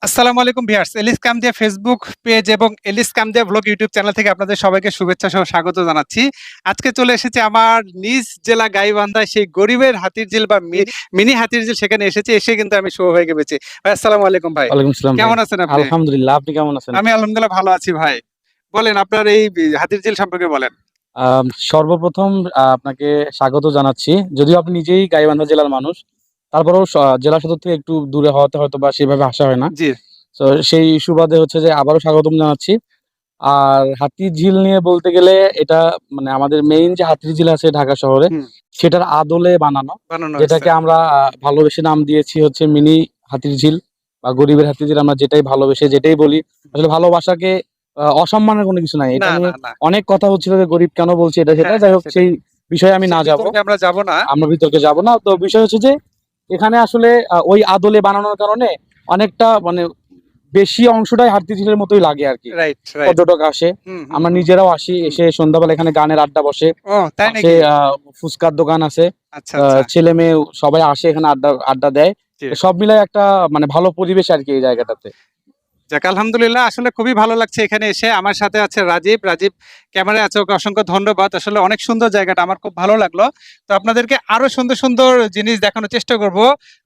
আসসালামু আলাইকুম ভিউয়ার্স, এলিস কামদিয়া ফেসবুক পেজ এবং এলিস কামদিয়া ব্লগ ইউটিউব চ্যানেল থেকে আপনাদের সবাইকে শুভেচ্ছা সহ স্বাগত জানাচ্ছি। আজকে চলে এসেছি আমার নিজ জেলা গাইবান্ধায় সেই গরিবের হাতির ঝিল বা মিনি হাতির ঝিল, সেখানে এসেছি। এসে কিন্তু আমি শুভ ভাইকে পেয়েছি। ভাই আসসালামু আলাইকুম ভাই। ওয়ালাইকুম আসসালাম ভাই। কেমন আছেন আপনি? আলহামদুলিল্লাহ। আপনি কেমন আছেন? আমি আলহামদুলিল্লাহ ভালো আছি ভাই। বলেন আপনার এই হাতির ঝিল সম্পর্কে বলেন। সর্বপ্রথম আপনাকে স্বাগত জানাচ্ছি। যদিও আপনি নিজেই গাইবান্ধা জেলার মানুষ, তারপরেও জেলা সদর থেকে একটু দূরে হওয়াতে হয়তোবা সেভাবে আসা হয় না। জি। তো সেই সুবাদে হচ্ছে যে আবারও স্বাগতম জানাচ্ছি। আর হাতির ঝিল নিয়ে বলতে গেলে এটা মানে আমাদের মেইন যে হাতির ঝিল আছে ঢাকা শহরে, হুম, সেটার আদলে বানানো। বানানো হয়েছে। যেটাকে আমরা ভালোবেসে নাম দিয়েছি হচ্ছে মিনি হাতির ঝিল বা গরিবের হাতির ঝিল। আমরা যেটাই ভালোবেসে যেটাই বলি, আসলে ভালোবাসাকে অসম্মানের কোনো কিছু নাই। না, এটা নিয়ে না, না। অনেক কথা হচ্ছিল যে গরিব কেন বলছি এটা সেটা। হ্যাঁ, যাই হ্যাঁ, হোক সেটাই। সেই বিষয়ে আমি না যাব। বিতর্কে আমরা যাব না। আমরা বিতর্কে যাব না। তো বিষয় হচ্ছে যে এখানে আসলে ওই আদলে বানানোর কারণে অনেকটা মানে বেশি অংশটাই হাতির ঝিলের মতোই লাগে আরকি। Right, right. পর্যটক আসে। হুম, হুম, আমরা হুম, নিজেরাও আসি। হুম। এসে সন্ধ্যাবেলা এখানে গানের আড্ডা বসে। ও তাই পাশে নাকি? ফুচকার দোকান আছে। আচ্ছা, আচ্ছা। ছেলে-মেয়ে সবাই আসে এখানে আড্ডা আড্ডা দেয়। জি। তো সব মিলায় একটা মানে ভালো পরিবেশ আরকি এই জায়গাটাতে। যাক আলহামদুলিল্লাহ, আসলে খুবই ভালো লাগছে এখানে এসে। আমার সাথে আছে রাজীব। রাজীব ক্যামেরায় আছে, ওকে অসংখ্য ধন্যবাদ। আসলে অনেক সুন্দর জায়গাটা, আমার খুব ভালো লাগলো। তো আপনাদেরকে আরো সুন্দর, সুন্দর জিনিস দেখানোর চেষ্টা করব।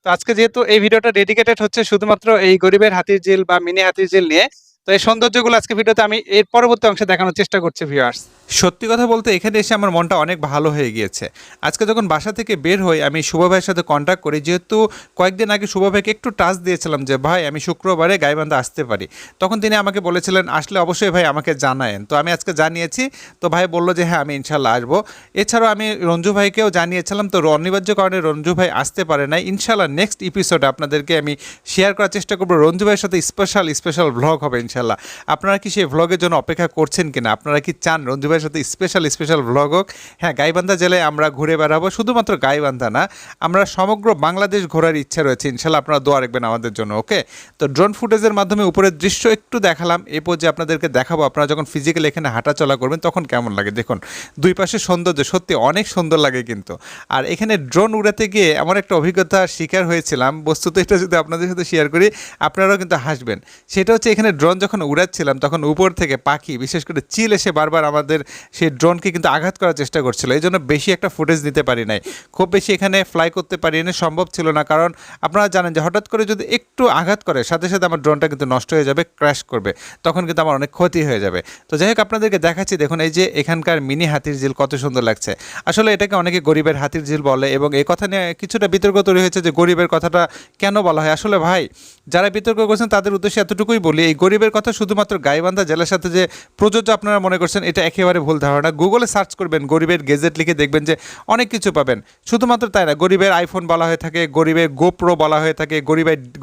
তো আজকে যেহেতু এই ভিডিওটা ডেডিকেটেড হচ্ছে শুধুমাত্র এই গরিবের হাতির ঝিল বা মিনি হাতির ঝিল নিয়ে। তো এই সৌন্দর্যগুলো আজকে ভিডিওতে আমি এর পরবর্তী অংশে দেখানোর চেষ্টা করছি ভিউয়ার্স। সত্যি কথা বলতে এখানে এসে আমার মনটা অনেক ভালো হয়ে গিয়েছে। আজকে যখন বাসা থেকে বের হই আমি শুভ ভাইয়ের সাথে কন্ট্যাক্ট করি, যেহেতু কয়েকদিন আগে শুভ ভাইকে একটু টাচ দিয়েছিলাম যে ভাই আমি শুক্রবারে গাইবান্ধা আসতে পারি। তখন তিনি আমাকে বলেছিলেন আসলে অবশ্যই ভাই আমাকে জানায়েন। তো আমি আজকে জানিয়েছি। তো ভাই বলল যে হ্যাঁ আমি ইনশাল্লাহ আসবো। এছাড়াও আমি রঞ্জু ভাইকেও জানিয়েছিলাম, তো অনিবার্য কারণে রঞ্জু ভাই আসতে পারে নাই। ইনশাল্লাহ নেক্সট এপিসোডে আপনাদেরকে আমি শেয়ার করার চেষ্টা করবো। রঞ্জু ভাইয়ের সাথে স্পেশাল ভ্লগ হবে ইনশাল্লাহ। আপনারা কি সেই ভ্লগের জন্য অপেক্ষা করছেন কিনা? আপনারা কি চান রঞ্জু ভাইয়ের সাথে স্পেশাল ভ্লগ হোক? হ্যাঁ, গাইবান্ধা জেলায় আমরা ঘুরে বেড়াবো। শুধুমাত্র গাইবান্ধা না, আমরা সমগ্র বাংলাদেশ ঘোরার ইচ্ছা রয়েছে। ইনশাল্লাহ আপনারা দোয়া রাখবেন আমাদের জন্য। ওকে, তো ড্রোন ফুটেজের মাধ্যমে উপরের দৃশ্য একটু দেখালাম। এই পর্যায়ে আপনাদেরকে দেখাবো আপনারা যখন ফিজিক্যালি এখানে হাঁটাচলা করবেন তখন কেমন লাগে। দেখুন দুই পাশে সৌন্দর্য সত্যি অনেক সুন্দর লাগে কিন্তু। আর এখানে ড্রোন উড়াতে গিয়ে এমন একটা অভিজ্ঞতার শিকার হয়েছিলাম, বস্তুত এটা যদি আপনাদের সাথে শেয়ার করি আপনারাও কিন্তু হাসবেন। সেটা হচ্ছে এখানে ড্রোন যখন উড়াচ্ছিলাম তখন উপর থেকে পাখি, বিশেষ করে চিল এসে বারবার আমাদের সেই ড্রোনকে কিন্তু আঘাত করার চেষ্টা করছিল। এই জন্য বেশি একটা ফুটেজ নিতে পারি নাই, খুব বেশি এখানে ফ্লাই করতে পারি না, সম্ভব ছিল না। কারণ আপনারা জানেন যে হঠাৎ করে যদি একটু আঘাত করে সাথে সাথে আমার ড্রোনটা কিন্তু নষ্ট হয়ে যাবে, ক্র্যাশ করবে, তখন কিন্তু আমার অনেক ক্ষতি হয়ে যাবে। তো যাই হোক আপনাদেরকে দেখাচ্ছি, দেখুন এই যে এখানকার মিনি হাতির ঝিল কত সুন্দর লাগছে। আসলে এটাকে অনেকে গরিবের হাতির ঝিল বলে এবং এই কথা নিয়ে কিছুটা বিতর্ক তৈরি হয়েছে যে গরিবের কথাটা কেন বলা হয়। আসলে ভাই যারা বিতর্ক করছেন তাদের উদ্দেশ্যে এতটুকুই বলি, এই গরিবের কথা শুধুমাত্র গাইবান্ধা জেলার সাথে যে প্রযোজ্য আপনারা মনে করছেন এটা একেবারে ভুল ধারণা। গুগলে সার্চ করবেন গরিবের গেজেট লিখে দেখবেন যে অনেক কিছু পাবেন। শুধুমাত্র তাই না, গরিবের আইফোন বলা হয়ে থাকে, গরিবের গোপ্রো বলা হয়ে থাকে,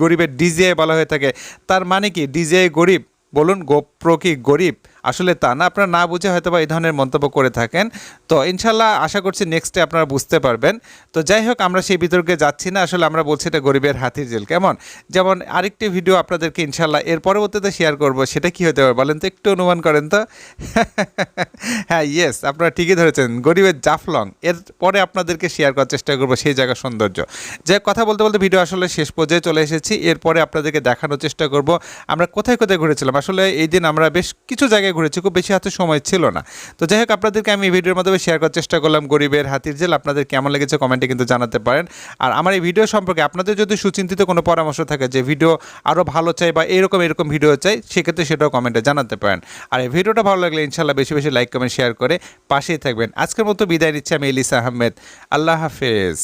গরিবের ডিজিআই বলা হয়ে থাকে। তার মানে কি ডিজিআই গরিব? বলুন গোপ্রো কি গরিব? আসলে তা না, আপনারা না বুঝে হয়তো বা এই ধরনের মন্তব্য করে থাকেন। তো ইনশাল্লাহ আশা করছি নেক্সটে আপনারা বুঝতে পারবেন। তো যাই হোক আমরা সেই বিতর্কে যাচ্ছি না, আসলে আমরা বলছি এটা গরিবের হাতির ঝিল। কেমন? যেমন আরেকটি ভিডিও আপনাদেরকে ইনশাল্লাহ এর পরবর্তীতে শেয়ার করব, সেটা কি হতে পারে বলেন তো, একটু অনুমান করেন তো। হ্যাঁ ইয়েস, আপনারা ঠিকই ধরেছেন, গরিবের জাফলং। এর পরে আপনাদেরকে শেয়ার করার চেষ্টা করবো সেই জায়গার সৌন্দর্য। যে কথা বলতে বলতে ভিডিও আসলে শেষ পর্যায়ে চলে এসেছি। এরপরে আপনাদেরকে দেখানোর চেষ্টা করব আমরা কোথায় কোথায় ঘুরেছিলাম। আসলে এই দিন আমরা বেশ কিছু জায়গায় ঘুরেছি, খুব বেশি হাতে সময় ছিল না। তো যাই হোক আপনাদেরকে আমি এই ভিডিওর মাধ্যমে শেয়ার করার চেষ্টা করলাম গরিবের হাতির ঝিল। আপনাদের কেমন লেগেছে কমেন্টে কিন্তু জানাতে পারেন। আর আমার এই ভিডিও সম্পর্কে আপনাদের যদি সুচিন্তিত কোনো পরামর্শ থাকে যে ভিডিও আরও ভালো চাই বা এরকম ভিডিও চাই, সেক্ষেত্রে সেটাও কমেন্টে জানাতে পারেন। আর এই ভিডিওটা ভালো লাগলে ইনশাল্লাহ বেশি বেশি লাইক কমেন্ট শেয়ার করে পাশেই থাকবেন। আজকের মতো বিদায় নিচ্ছি আমি এলিস আহমেদ। আল্লাহ হাফেজ।